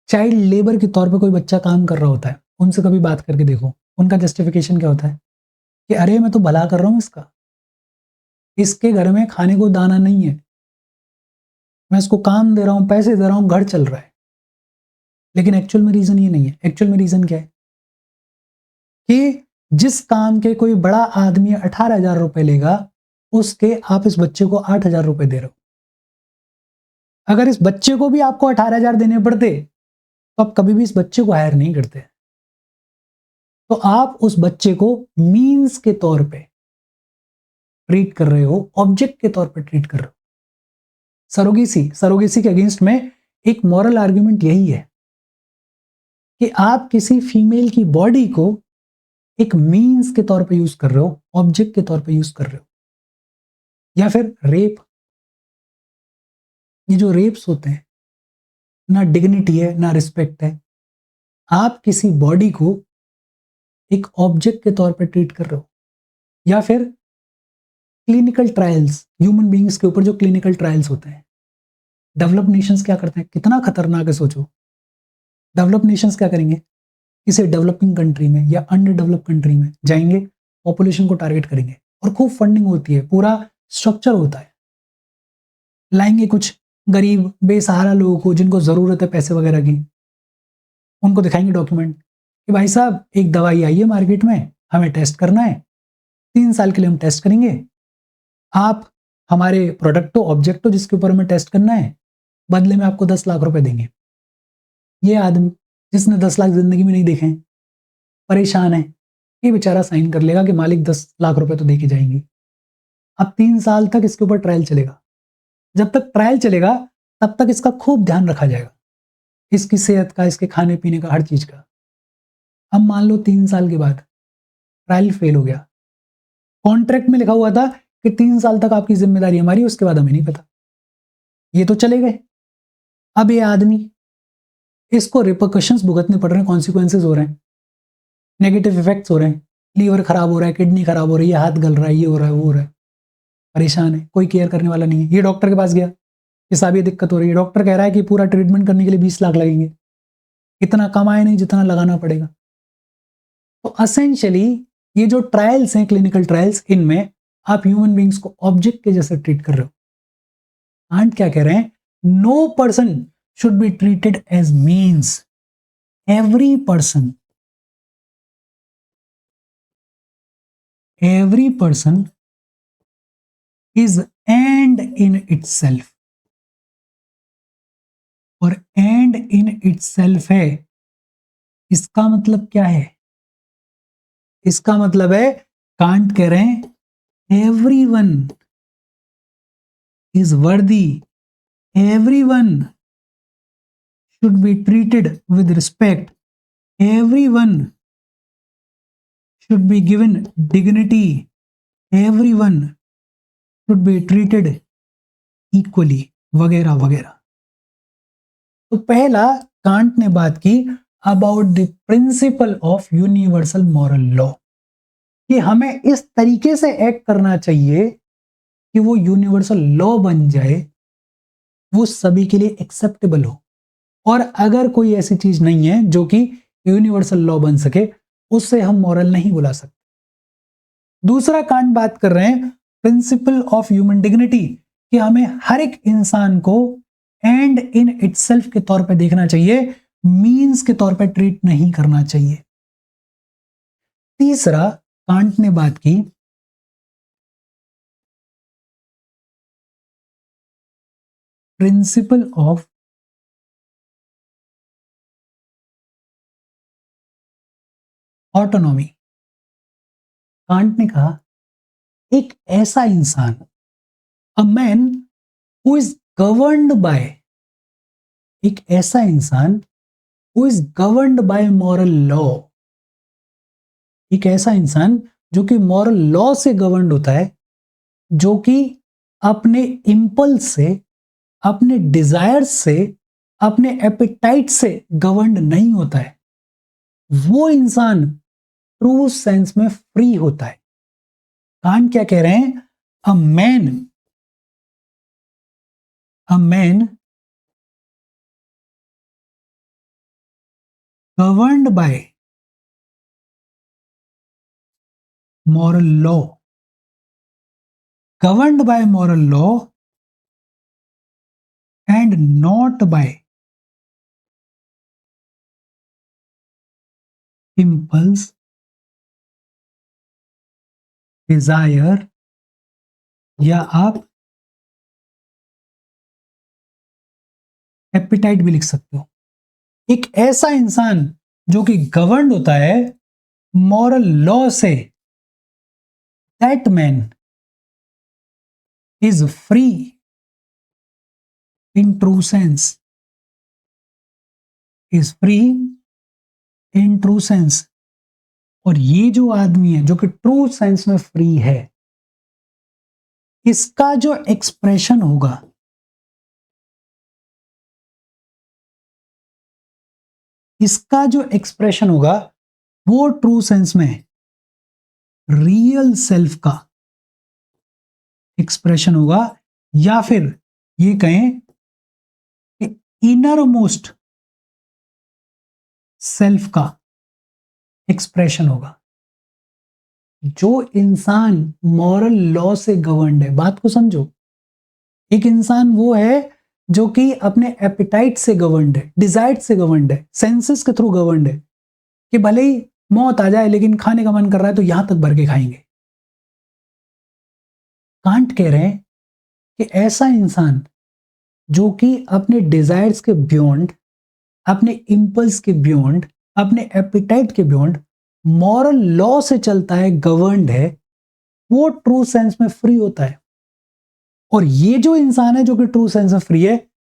चाइल्ड लेबर के तौर पे कोई बच्चा काम कर रहा होता है, उनसे कभी बात करके देखो, उनका जस्टिफिकेशन क्या होता है कि अरे मैं तो भला कर रहा हूं इसका, इसके घर में खाने को दाना नहीं है, मैं इसको काम दे रहा हूं, पैसे दे रहा हूं, घर चल रहा है। लेकिन एक्चुअल में रीजन ये नहीं है। एक्चुअल में रीजन क्या है कि जिस काम के कोई बड़ा आदमी 18,000 रुपए लेगा, उसके आप इस बच्चे को 8,000 रुपए दे रहे हो। अगर इस बच्चे को भी आपको 18,000 देने पड़ते तो आप कभी भी इस बच्चे को हायर नहीं करते। तो आप उस बच्चे को मीन्स के तौर पे ट्रीट कर रहे हो, ऑब्जेक्ट के तौर पे ट्रीट कर रहे हो। सरोगेसी के अगेंस्ट में एक मॉरल आर्ग्यूमेंट यही है कि आप किसी फीमेल की बॉडी को एक मीन्स के तौर पे यूज कर रहे हो, ऑब्जेक्ट के तौर पे यूज कर रहे हो। या फिर रेप, ये जो रेप्स होते हैं, ना डिग्निटी है ना रिस्पेक्ट है। आप किसी बॉडी को एक ऑब्जेक्ट के तौर पे ट्रीट कर रहे हो। या फिर क्लिनिकल ट्रायल्स, ह्यूमन बीइंग्स के ऊपर जो क्लिनिकल ट्रायल्स होते हैं, डेवलप नेशंस क्या करते हैं? कितना खतरनाक है सोचो। डेवलप नेशंस क्या करेंगे? किसी डेवलपिंग कंट्री में या अंडर डेवलप कंट्री में जाएंगे, पॉपुलेशन को टारगेट करेंगे और खूब फंडिंग होती है, पूरा स्ट्रक्चर होता है। लाएंगे कुछ गरीब बेसहारा लोगों को जिनको जरूरत है पैसे वगैरह की, उनको दिखाएंगे डॉक्यूमेंट कि भाई साहब एक दवाई आई है मार्केट में, हमें टेस्ट करना है, 3 साल के लिए हम टेस्ट करेंगे, आप हमारे प्रोडक्ट हो, ऑब्जेक्ट हो जिसके ऊपर हमें टेस्ट करना है, बदले में आपको 10 लाख रुपए देंगे। ये आदमी जिसने 10 लाख जिंदगी में नहीं देखे, परेशान है, ये बेचारा साइन कर लेगा कि मालिक 10 लाख रुपए तो दे के जाएंगे। अब 3 साल तक इसके ऊपर ट्रायल चलेगा। जब तक ट्रायल चलेगा तब तक इसका खूब ध्यान रखा जाएगा, इसकी सेहत का, इसके खाने पीने का, हर चीज का। अब मान लो 3 साल के बाद ट्रायल फेल हो गया, कॉन्ट्रैक्ट में लिखा हुआ था कि 3 साल तक आपकी जिम्मेदारी हमारी, उसके बाद हमें नहीं पता। ये तो चले गए। अब ये आदमी, इसको रिपरकशंस भुगतने पड़ रहे हैं, कॉन्सिक्वेंसेज हो रहे हैं, नेगेटिव इफेक्ट्स हो रहे हैं, लीवर खराब हो रहा है, किडनी खराब हो रही है, हाथ गल रहा है, ये हो रहा है, वो हो रहा है, परेशान है, कोई केयर करने वाला नहीं है। ये डॉक्टर के पास गया कि साहब ये दिक्कत हो रही है, डॉक्टर कह रहा है कि पूरा ट्रीटमेंट करने के लिए 20 लाख लगेंगे, इतना कमाए नहीं जितना लगाना पड़ेगा। तो असेंशियली ये जो ट्रायल्स हैं, क्लिनिकल ट्रायल्स, इनमें आप ह्यूमन बींग्स को ऑब्जेक्ट के जैसे ट्रीट कर रहे हो। आंट क्या कह रहे हैं? No person should be treated as means, every person, every person is end in itself। और एंड इन इटसेल्फ है, इसका मतलब क्या है? इसका मतलब है कांट कह रहे हैं एवरीवन इज वर्दी, everyone should be treated with respect, everyone should be given dignity, everyone should be treated equally, वगैरह वगैरह। तो पहला कांट ने बात की about the principle of universal moral law, कि हमें इस तरीके से एक्ट करना चाहिए कि वो यूनिवर्सल लॉ बन जाए, वो सभी के लिए एक्सेप्टेबल हो। और अगर कोई ऐसी चीज नहीं है जो कि यूनिवर्सल लॉ बन सके, उससे हम मॉरल नहीं बुला सकते। दूसरा कांट बात कर रहे हैं प्रिंसिपल ऑफ ह्यूमन डिग्निटी, कि हमें हर एक इंसान को एंड इन इटसेल्फ के तौर पे देखना चाहिए, मींस के तौर पे ट्रीट नहीं करना चाहिए। तीसरा कांट ने बात की प्रिंसिपल ऑफ ऑटोनॉमी। कांट ने कहा एक ऐसा इंसान, a man who is governed bye, एक ऐसा इंसान who is governed bye moral law, एक ऐसा इंसान जो कि मॉरल लॉ से गवर्न्ड होता है, जो कि अपने इंपल्स से, अपने डिजायर्स से, अपने एपेटाइट से गवर्न्ड नहीं होता है, वो इंसान ट्रू सेंस में फ्री होता है। कांट क्या कह रहे हैं? A man governed by moral law, governed by moral law and not by impulse, desire, या आप एपिटाइट भी लिख सकते हो। एक ऐसा इंसान जो कि गवर्न होता है मॉरल लॉ से, that man is free in true sense, is free in true sense. और ये जो आदमी है जो कि ट्रू सेंस में फ्री है, इसका जो एक्सप्रेशन होगा, इसका जो एक्सप्रेशन होगा वो ट्रू सेंस में रियल सेल्फ का एक्सप्रेशन होगा, या फिर ये कहें कि इनर मोस्ट सेल्फ का एक्सप्रेशन होगा। जो इंसान मॉरल लॉ से गवर्नड है, बात को समझो, एक इंसान वो है जो कि अपने एपिटाइट से गवर्नड है, डिजायर से गवर्नड है, सेंसेस के थ्रू गवर्नड है, कि भले ही मौत आ जाए लेकिन खाने का मन कर रहा है तो यहां तक भर के खाएंगे। कांट कह रहे हैं कि ऐसा इंसान जो कि अपने डिजायर्स के बियॉन्ड, अपने इंपल्स के बियॉन्ड, अपने एपिटाइट के बियॉन्ड मॉरल लॉ से चलता है, गवर्नड है, वो ट्रू सेंस में फ्री होता है। और ये जो इंसान है जो कि ट्रू सेंस में फ्री है,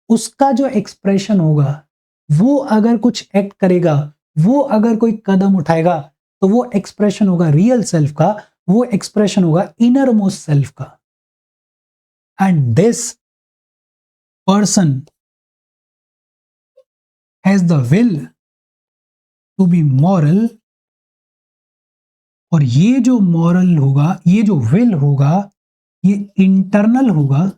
उसका जो एक्सप्रेशन होगा, वो अगर कुछ एक्ट करेगा, वो अगर कोई कदम उठाएगा, तो वो एक्सप्रेशन होगा रियल सेल्फ का, वो एक्सप्रेशन होगा इनर मोस्ट सेल्फ का। And this person has the will to be moral, और ये जो मॉरल होगा, ये जो विल होगा, ये इंटरनल होगा,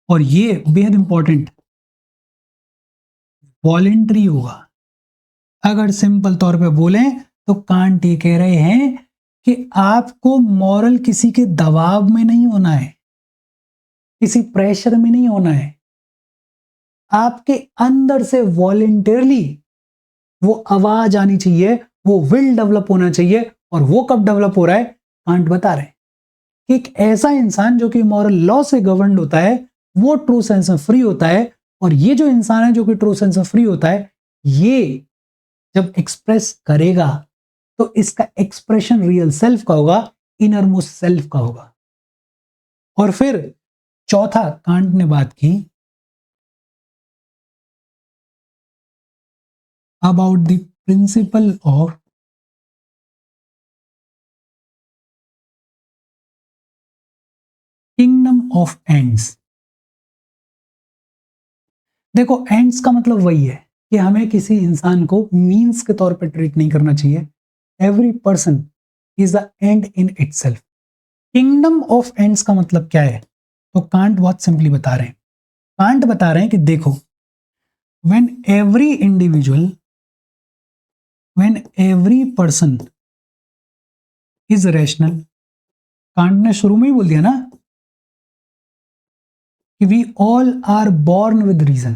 और ये बेहद इंपॉर्टेंट वॉलेंट्री होगा। अगर सिंपल तौर पे बोलें तो कांट ये कह रहे हैं कि आपको मॉरल किसी के दबाव में नहीं होना है, किसी प्रेशर में नहीं होना है, आपके अंदर से वॉलेंटरली वो आवाज आनी चाहिए, वो विल डेवलप होना चाहिए। और वो कब डेवलप हो रहा है? कांट बता रहे हैं कि एक ऐसा इंसान जो कि मॉरल लॉ से गवर्न होता है, वो ट्रू सेंस में फ्री होता है। और ये जो इंसान है जो कि ट्रू सेंस में फ्री होता है, ये जब एक्सप्रेस करेगा तो इसका एक्सप्रेशन रियल सेल्फ का होगा, इनर मोस्ट सेल्फ का होगा। और फिर चौथा कांट ने बात की about the principle of kingdom of ends. देखो, एंड्स का मतलब वही है कि हमें किसी इंसान को मीन्स के तौर पर ट्रीट नहीं करना चाहिए। Every person is a end in itself. Kingdom of ends का मतलब क्या है? तो कांट बहुत सिंपली बता रहे हैं। कांट बता रहे हैं कि देखो, when every individual, when every person is rational, Kant ने शुरू में ही बोल दिया ना कि we all are born with reason.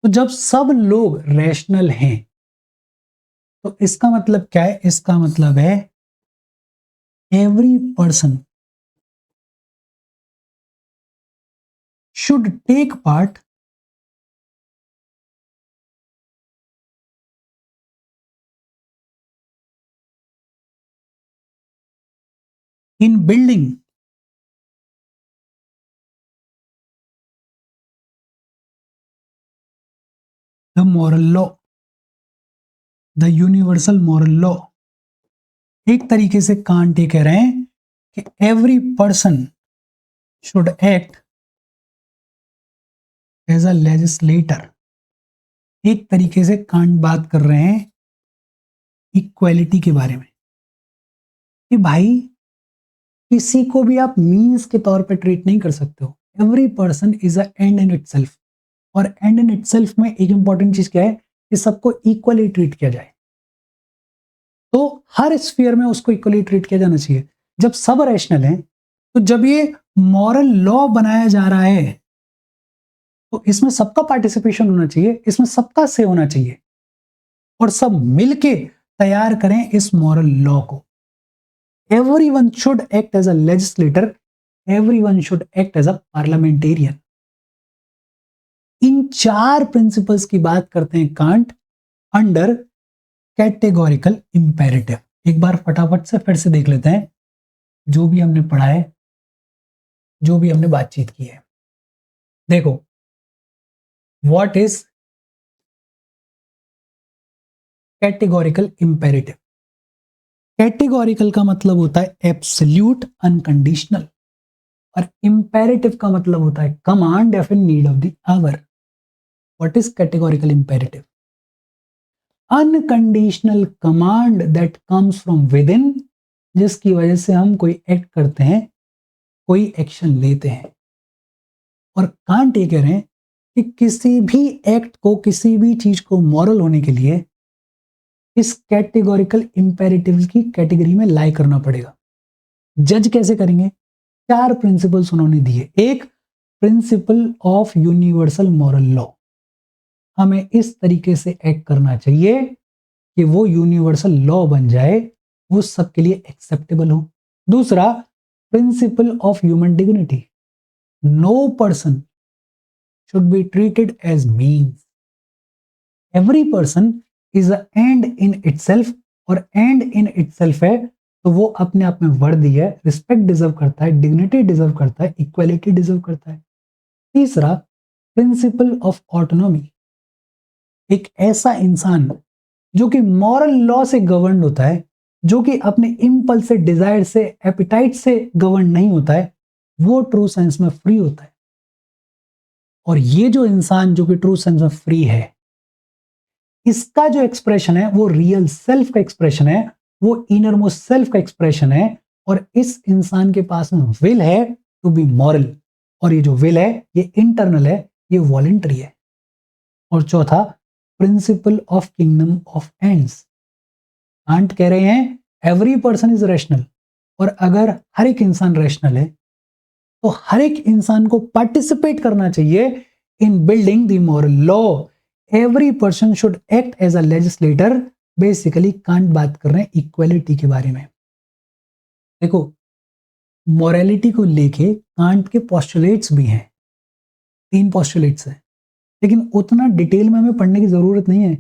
तो जब सब लोग रैशनल हैं तो इसका मतलब क्या है? इसका मतलब है every person should take part in building the moral law, the universal moral law। एक तरीके से कांट ये कह रहे हैं कि every person should act as a legislator. एक तरीके से कांट बात कर रहे हैं इक्वालिटी के बारे में कि भाई किसी को भी आप मीन्स के तौर पे ट्रीट नहीं कर सकते हो। Every person is a end in itself. और एंड इन इटसेल्फ में एक इंपॉर्टेंट चीज क्या है कि सबको इक्वली ट्रीट किया जाए। तो हर स्फीयर में उसको इक्वली ट्रीट किया जाना चाहिए। जब सब रैशनल हैं, तो जब ये मॉरल लॉ बनाया जा रहा है तो इसमें सबका पार्टिसिपेशन होना चाहिए, इसमें सबका से होना चाहिए और सब मिलके तैयार करें इस मॉरल लॉ को। Everyone should act as a legislator, everyone should act as a parliamentarian. इन चार प्रिंसिपल्स की बात करते हैं कांट अंडर कैटेगोरिकल इंपेरेटिव। एक बार फटाफट से फिर से देख लेते हैं जो भी हमने पढ़ा है, जो भी हमने बातचीत की है। देखो, what is categorical imperative? Categorical का मतलब होता है एब्सोल्यूट, अनकंडीशनल, और इंपेरेटिव का मतलब होता है कमांड या फिर need of the hour. What is categorical imperative? Unconditional command that comes from within, जिसकी वजह से हम कोई एक्ट करते हैं, कोई एक्शन लेते हैं। और कांट ये कह रहे हैं कि किसी भी एक्ट को, किसी भी चीज को मॉरल होने के लिए इस कैटेगोरिकल इंपेरेटिव की कैटेगरी में लाई करना पड़ेगा। जज कैसे करेंगे? चार प्रिंसिपल्स उन्होंने दिए। एक, principal of universal moral law, हमें इस तरीके से एक्ट करना चाहिए कि वो यूनिवर्सल लॉ बन जाए, वो सबके लिए एक्सेप्टेबल हो। दूसरा, principle of human dignity, no person should be treated as means, every person is a end in itself. और एंड इन इटसेल्फ है तो वो अपने आप में वर्दी है, रिस्पेक्ट डिजर्व करता है, डिग्निटी डिजर्व करता है, इक्वालिटी डिजर्व करता है। तीसरा, प्रिंसिपल ऑफ ऑटोनॉमी, एक ऐसा इंसान जो कि मॉरल लॉ से गवर्न होता है, जो कि अपने इम्पल्स से, डिजायर से, एपिटाइट से गवर्न नहीं होता है, वो ट्रू सेंस में फ्री होता है। और ये जो इंसान जो कि ट्रू सेंस में फ्री है, इसका जो एक्सप्रेशन है वो रियल सेल्फ का एक्सप्रेशन है, वो इनर मोस्ट सेल्फ का एक्सप्रेशन है। और इस इंसान के पास में विल है टू बी मॉरल, और ये जो विल है ये इंटरनल है, ये वॉलंटरी है। और चौथा, principle of kingdom of ends, can't कह रहे हैं एवरी पर्सन इज रैशनल, और अगर हर एक इंसान रैशनल है तो हर एक इंसान को पार्टिसिपेट करना चाहिए in building the moral law. Every person should act as a legislator. Basically Kant बात कर रहे हैं इक्वालिटी के बारे में। देखो, मॉरलिटी को लेके कांट के पोस्टुलेट्स भी हैं। 3 पोस्टुलेट्स हैं, लेकिन उतना डिटेल में हमें पढ़ने की ज़रूरत नहीं है।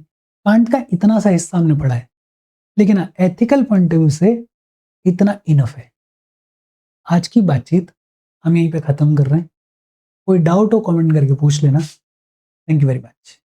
कांट का इतना सा हिस्सा हमने पढ़ा है, लेकिन एथिकल पॉइंट ऑफ व्यू से इतना इनफ है। आज की बातचीत हम यहीं पे ख़त्म कर रहे हैं। कोई डाउट हो कमेंट करके पूछ लेना। Thank you very much.